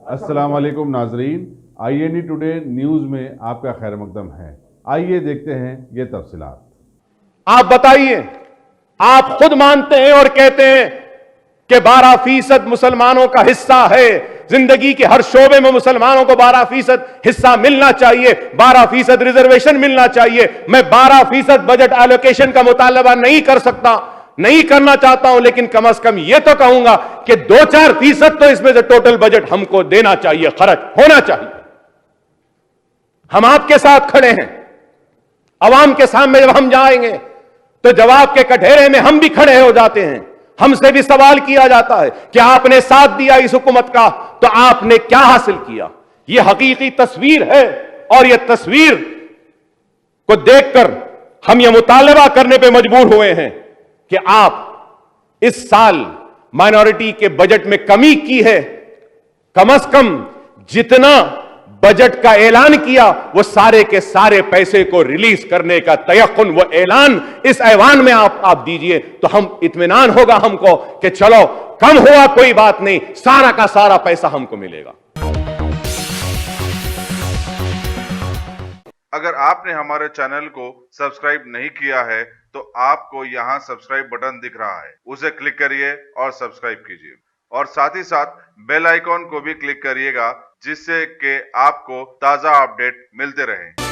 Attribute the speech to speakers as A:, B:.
A: अस्सलाम वालेकुम नाजरीन, INE टुडे न्यूज में आपका खैर मकदम है। आइए देखते हैं ये तफसीलात।
B: आप बताइए, आप खुद मानते हैं और कहते हैं कि 12% मुसलमानों का हिस्सा है, जिंदगी के हर शोबे में मुसलमानों को 12% हिस्सा मिलना चाहिए, 12% रिजर्वेशन मिलना चाहिए। मैं 12% बजट एलोकेशन का मुतालबा नहीं कर सकता, नहीं करना चाहता हूं, लेकिन कम से कम यह तो कहूंगा कि 2-4% तो इसमें से टोटल बजट हमको देना चाहिए, खर्च होना चाहिए। हम आपके साथ खड़े हैं। अवाम के सामने जब हम जाएंगे तो जवाब के कठेरे में हम भी खड़े हो जाते हैं। हमसे भी सवाल किया जाता है कि आपने साथ दिया इस हुकूमत का, तो आपने क्या हासिल किया। यह हकीकी तस्वीर है और यह तस्वीर को देखकर हम यह मुतालबा करने पे मजबूर हुए हैं कि आप इस साल माइनॉरिटी के बजट में कमी की है। कम से कम जितना बजट का ऐलान किया वो सारे के सारे पैसे को रिलीज करने का तयक्कुन, वो ऐलान इस ऐवान में आप दीजिए, तो हम इत्मीनान होगा हमको कि चलो कम हुआ कोई बात नहीं, सारा का सारा पैसा हमको मिलेगा।
C: अगर आपने हमारे चैनल को सब्सक्राइब नहीं किया है तो आपको यहाँ सब्सक्राइब बटन दिख रहा है, उसे क्लिक करिए और सब्सक्राइब कीजिए, और साथ ही साथ बेल आइकॉन को भी क्लिक करिएगा, जिससे कि आपको ताज़ा अपडेट मिलते रहें।